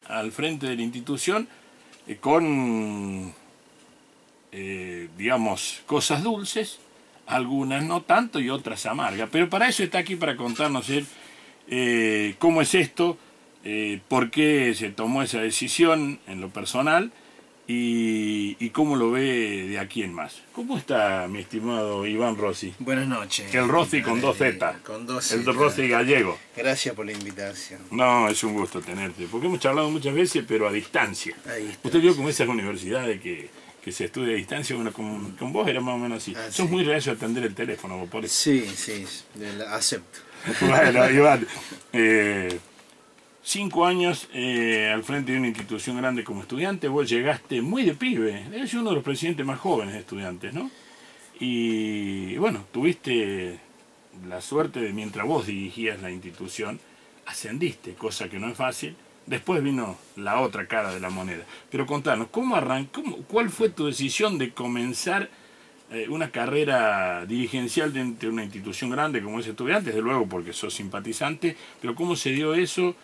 al frente de la institución con, digamos, cosas dulces, algunas no tanto y otras amargas. Pero para eso está aquí, para contarnos él cómo es esto, por qué se tomó esa decisión en lo personal y cómo lo ve de aquí en más. ¿Cómo está, mi estimado Iván Rossi? Buenas noches. El Rossi con dos Z. Con dos El Z. Rossi gallego. Gracias por la invitación. No, es un gusto tenerte, porque hemos charlado muchas veces, pero a distancia. Usted vio como esas universidades que se estudia a distancia, bueno, con vos era más o menos así. Sos sí. muy reacio a atender el teléfono, por eso. Sí, acepto. Bueno, Iván, 5 años al frente de una institución grande como estudiante, vos llegaste muy de pibe, eres uno de los presidentes más jóvenes de estudiantes, ¿no? Y bueno, tuviste la suerte de, mientras vos dirigías la institución, ascendiste, cosa que no es fácil. Después vino la otra cara de la moneda. Pero contanos, ¿cómo arrancó? ¿Cuál fue tu decisión de comenzar una carrera dirigencial dentro de una institución grande como es estudiante? Desde luego porque sos simpatizante, pero ¿cómo se dio eso?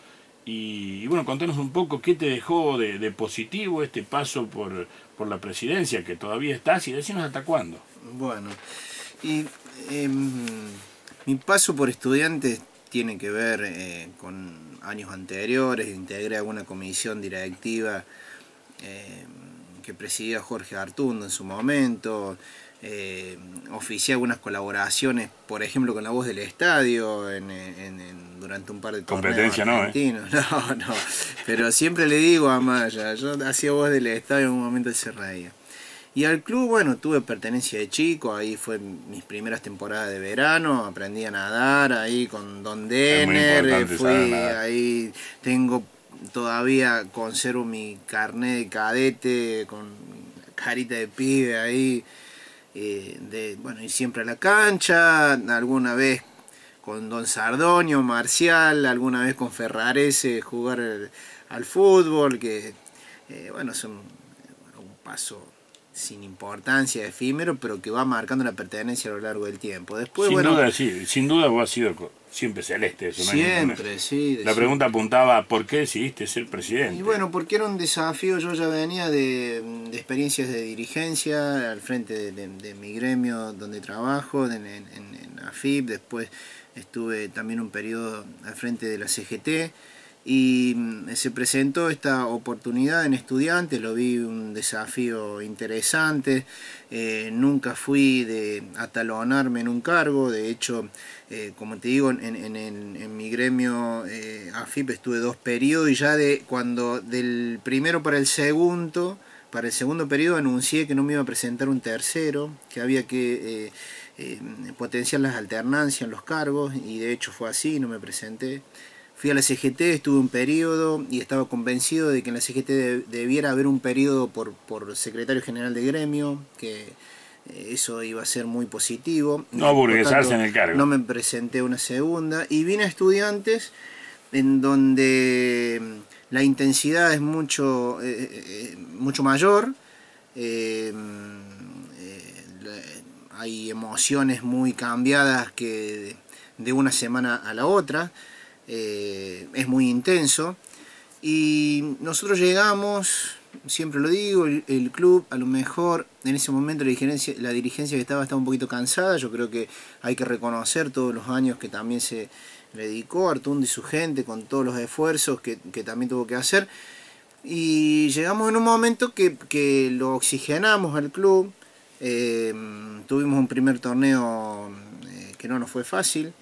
Y bueno, contanos un poco qué te dejó de positivo este paso por la presidencia, que todavía estás, y decinos hasta cuándo. Bueno, y mi paso por estudiantes tiene que ver con años anteriores. Integré alguna comisión directiva que presidía Jorge Artundo en su momento. Oficié algunas colaboraciones, por ejemplo, con La Voz del Estadio durante un par de torneos competencia argentinos. No, pero siempre le digo a Maya, yo hacía Voz del Estadio, en un momento él se reía. Y al club, bueno, tuve pertenencia de chico, ahí fue mis primeras temporadas de verano, aprendí a nadar ahí con Don Denner, fui ahí, conservo mi carnet de cadete con carita de pibe ahí, bueno, y siempre a la cancha, alguna vez con Don Sardonio, Marcial, alguna vez con Ferrarese, jugar al fútbol, que bueno, es un paso sin importancia, efímero, pero que va marcando la pertenencia a lo largo del tiempo. Después, sin duda vos has sido siempre celeste, eso, siempre, sí. La pregunta apuntaba, ¿por qué decidiste ser presidente? Y bueno, porque era un desafío. Yo ya venía de experiencias de dirigencia al frente de mi gremio donde trabajo, en AFIP. Después estuve también un periodo al frente de la CGT. Y se presentó esta oportunidad en estudiantes, lo vi un desafío interesante. Nunca fui de atalonarme en un cargo, de hecho, como te digo, en mi gremio AFIP estuve 2 periodos, y ya del primero para el segundo periodo anuncié que no me iba a presentar un tercero, que había que potenciar las alternancias en los cargos, y de hecho fue así, no me presenté. Fui a la CGT, estuve un periodo y estaba convencido de que en la CGT debiera haber un periodo por secretario general de gremio, que eso iba a ser muy positivo. No aburguesarse en el cargo. No me presenté una segunda y vine a estudiantes en donde la intensidad es mucho mayor. Hay emociones muy cambiadas que de una semana a la otra. Es muy intenso, y nosotros llegamos, siempre lo digo, el club a lo mejor en ese momento la dirigencia que estaba un poquito cansada. Yo creo que hay que reconocer todos los años que también se le dedicó Artundo y su gente, con todos los esfuerzos que también tuvo que hacer, y llegamos en un momento que lo oxigenamos al club. Tuvimos un primer torneo que no nos fue fácil.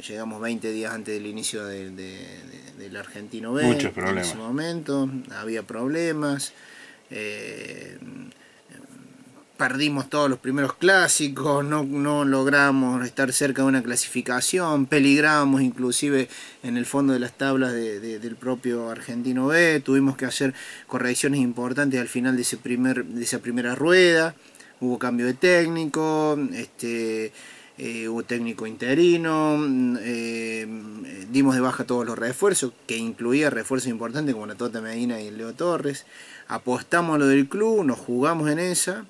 Llegamos 20 días antes del inicio del Argentino B. Muchos problemas. En ese momento había problemas. Perdimos todos los primeros clásicos, no logramos estar cerca de una clasificación, peligramos inclusive en el fondo de las tablas del propio Argentino B. Tuvimos que hacer correcciones importantes al final de esa primera rueda. Hubo cambio de técnico, hubo técnico interino, dimos de baja todos los refuerzos, que incluía refuerzos importantes como la Tota Medina y el Leo Torres. Apostamos a lo del club, nos jugamos en esa.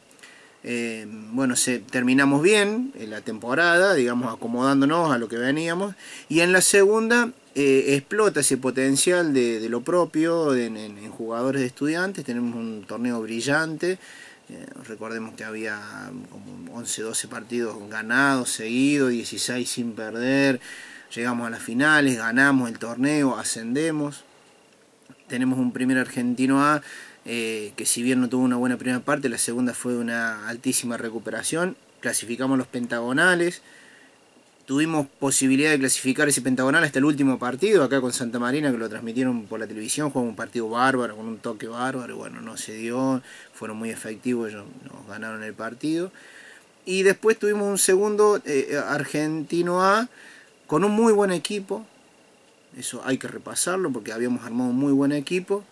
Bueno, terminamos bien en la temporada, digamos, acomodándonos a lo que veníamos, y en la segunda explota ese potencial de lo propio en jugadores de Estudiantes. Tenemos un torneo brillante. Recordemos que había como 11, 12 partidos ganados seguidos, 16 sin perder. Llegamos a las finales, ganamos el torneo, ascendemos. Tenemos un primer Argentino A que, si bien no tuvo una buena primera parte, la segunda fue una altísima recuperación. Clasificamos los pentagonales. Tuvimos posibilidad de clasificar ese pentagonal hasta el último partido, acá con Santa Marina, que lo transmitieron por la televisión. Jugamos un partido bárbaro, con un toque bárbaro. Bueno, no se dio, fueron muy efectivos, ellos nos ganaron el partido. Y después tuvimos un segundo Argentino A con un muy buen equipo. Eso hay que repasarlo porque habíamos armado un muy buen equipo.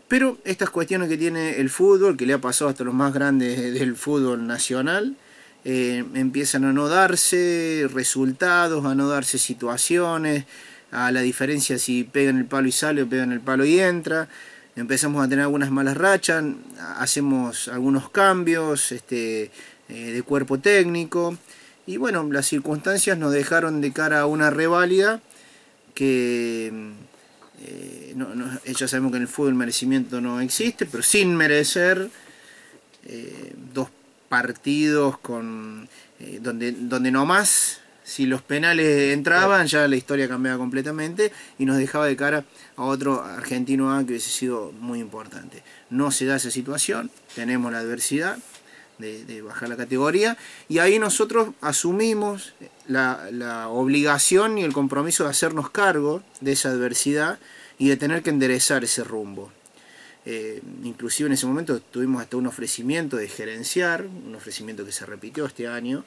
Pero estas cuestiones que tiene el fútbol, que le ha pasado hasta los más grandes del fútbol nacional, empiezan a no darse resultados, a no darse situaciones, a la diferencia si pegan el palo y sale o pegan el palo y entra. Empezamos a tener algunas malas rachas, hacemos algunos cambios de cuerpo técnico, y bueno, las circunstancias nos dejaron de cara a una reválida que ya sabemos que en el fútbol el merecimiento no existe, pero sin merecer, dos partidos donde nomás, si los penales entraban, ya la historia cambiaba completamente y nos dejaba de cara a otro Argentino A que hubiese sido muy importante. No se da esa situación, tenemos la adversidad de bajar la categoría, y ahí nosotros asumimos la obligación y el compromiso de hacernos cargo de esa adversidad y de tener que enderezar ese rumbo. Inclusive en ese momento tuvimos hasta un ofrecimiento de gerenciar, un ofrecimiento que se repitió este año,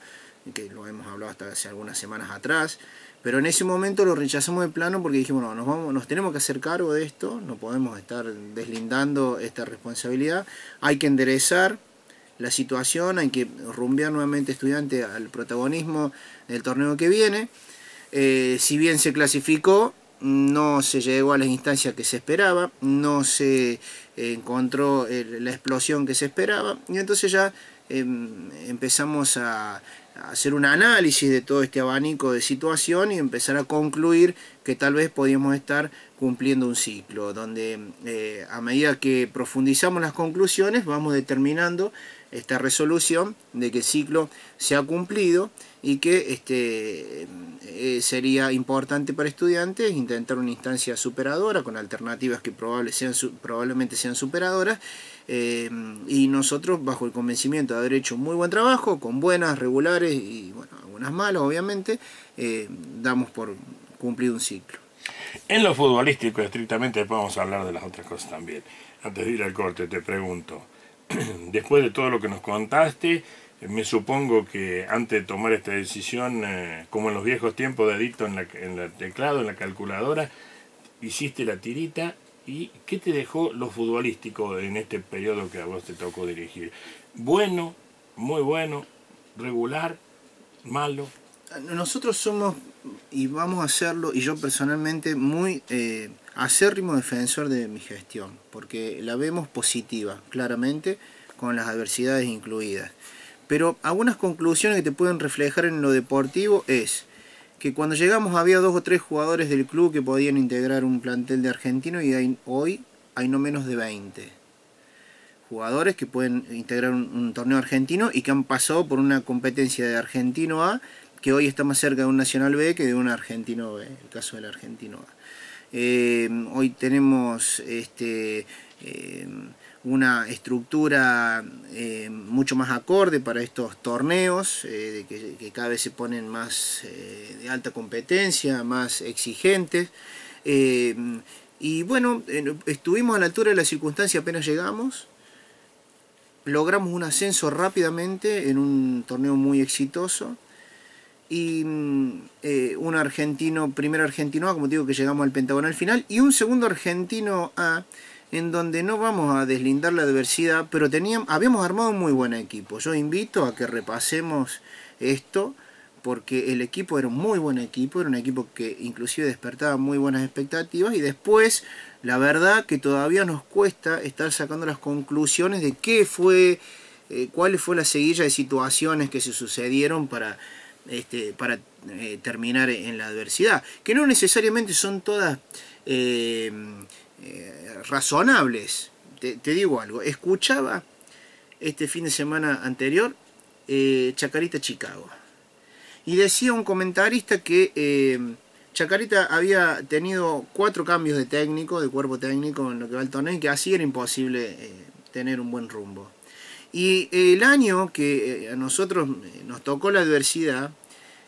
que lo hemos hablado hasta hace algunas semanas atrás, pero en ese momento lo rechazamos de plano porque dijimos, no, nos tenemos que hacer cargo de esto, no podemos estar deslindando esta responsabilidad, hay que enderezar la situación, hay que rumbear nuevamente Estudiante al protagonismo del torneo que viene. Si bien se clasificó, no se llegó a las instancias que se esperaba, no se encontró la explosión que se esperaba, y entonces ya empezamos a hacer un análisis de todo este abanico de situación y empezar a concluir que tal vez podíamos estar cumpliendo un ciclo, donde a medida que profundizamos las conclusiones vamos determinando esta resolución de que el ciclo se ha cumplido y que sería importante para Estudiantes intentar una instancia superadora con alternativas que probablemente sean superadoras, y nosotros, bajo el convencimiento de haber hecho muy buen trabajo, con buenas, regulares y bueno, algunas malas obviamente, damos por cumplido un ciclo. En lo futbolístico estrictamente, después vamos a hablar de las otras cosas también. Antes de ir al corte te pregunto, después de todo lo que nos contaste, me supongo que antes de tomar esta decisión, como en los viejos tiempos, dedito en el teclado, en la calculadora, hiciste la tirita. ¿Y qué te dejó lo futbolístico en este periodo que a vos te tocó dirigir? ¿Bueno, muy bueno, regular, malo? Nosotros somos, y vamos a hacerlo, y yo personalmente, muy acérrimo defensor de mi gestión, porque la vemos positiva, claramente, con las adversidades incluidas. Pero algunas conclusiones que te pueden reflejar en lo deportivo es que cuando llegamos había 2 o 3 jugadores del club que podían integrar un plantel de Argentino, y hoy hay no menos de 20 jugadores que pueden integrar un torneo argentino y que han pasado por una competencia de Argentino A, que hoy está más cerca de un Nacional B que de un Argentino B, el caso del Argentino A. Hoy tenemos una estructura mucho más acorde para estos torneos, que cada vez se ponen más de alta competencia, más exigentes. Y bueno, estuvimos a la altura de la circunstancia apenas llegamos. Logramos un ascenso rápidamente en un torneo muy exitoso. Y un argentino, primer Argentino A, como digo, que llegamos al pentagonal final, y un segundo Argentino A, en donde no vamos a deslindar la adversidad, pero habíamos armado un muy buen equipo. Yo invito a que repasemos esto, porque el equipo era un muy buen equipo, era un equipo que inclusive despertaba muy buenas expectativas, y después, la verdad que todavía nos cuesta estar sacando las conclusiones de qué fue cuál fue la seguilla de situaciones que se sucedieron para terminar en la adversidad, que no necesariamente son todas razonables. Te digo algo, escuchaba este fin de semana anterior Chacarita Chicago, y decía un comentarista que Chacarita había tenido 4 cambios de técnico, de cuerpo técnico en lo que va al torneo, y que así era imposible tener un buen rumbo. Y el año que a nosotros nos tocó la adversidad,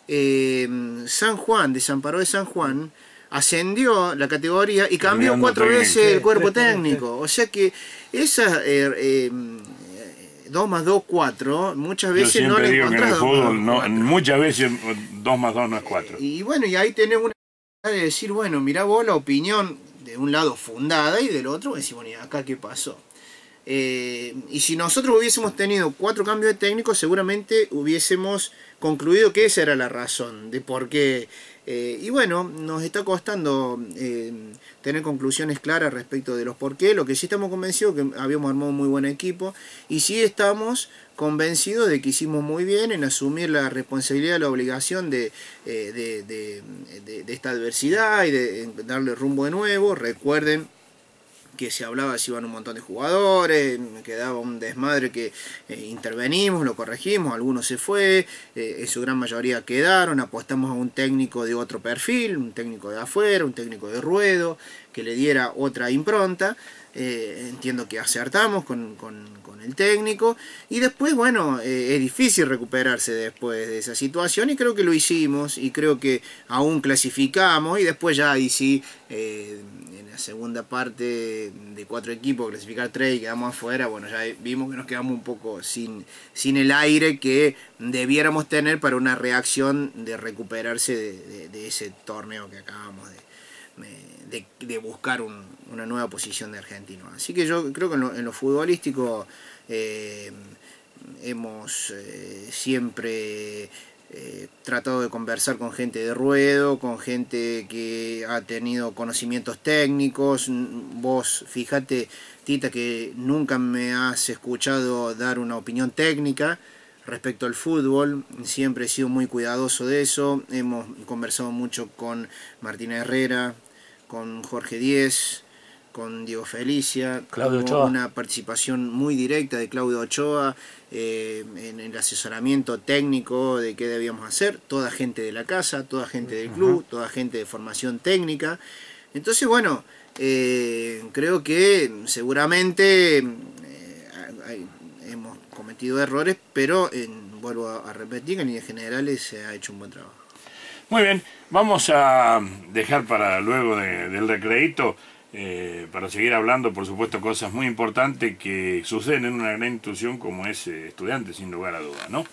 San Juan, Desamparó de San Juan, ascendió la categoría y cambió 4 veces el cuerpo técnico. O sea que esas 2 más 2, 4, muchas veces no le encontrás. Muchas veces 2 más 2 no es 4. Y bueno, y ahí tenés una de decir, bueno, mirá vos la opinión de un lado fundada y del otro decís, bueno, ¿y acá qué pasó? Y si nosotros hubiésemos tenido 4 cambios de técnico, seguramente hubiésemos concluido que esa era la razón de por qué. Y bueno, nos está costando tener conclusiones claras respecto de los por qué. Lo que sí estamos convencidos que habíamos armado un muy buen equipo, y sí estamos convencidos de que hicimos muy bien en asumir la responsabilidad, la obligación de esta adversidad y de darle rumbo de nuevo. Recuerden que se hablaba si iban un montón de jugadores, quedaba un desmadre que intervenimos, lo corregimos, algunos se fue, en su gran mayoría quedaron, apostamos a un técnico de otro perfil, un técnico de afuera, un técnico de ruedo, que le diera otra impronta. Entiendo que acertamos con el técnico, y después, bueno, es difícil recuperarse después de esa situación, y creo que lo hicimos, y creo que aún clasificamos, y después ya ahí sí, en la segunda parte de 4 equipos, clasificar 3 y quedamos afuera, bueno, ya vimos que nos quedamos un poco sin el aire que debiéramos tener para una reacción de recuperarse de ese torneo que acabamos de buscar una nueva posición de argentino. Así que yo creo que en lo futbolístico hemos siempre tratado de conversar con gente de ruedo, con gente que ha tenido conocimientos técnicos. Vos fíjate, Tita, que nunca me has escuchado dar una opinión técnica respecto al fútbol, siempre he sido muy cuidadoso de eso. Hemos conversado mucho con Martín Herrera, con Jorge Díez, con Diego Felicia, Claudio Ochoa. Una participación muy directa de Claudio Ochoa en el asesoramiento técnico de qué debíamos hacer, toda gente de la casa, toda gente del club, toda gente de formación técnica. Entonces, bueno, creo que seguramente hemos cometido errores, pero vuelvo a repetir que en líneas generales se ha hecho un buen trabajo. Muy bien, vamos a dejar para luego del recreíto, para seguir hablando, por supuesto, cosas muy importantes que suceden en una gran institución como es Estudiantes, sin lugar a dudas, ¿no?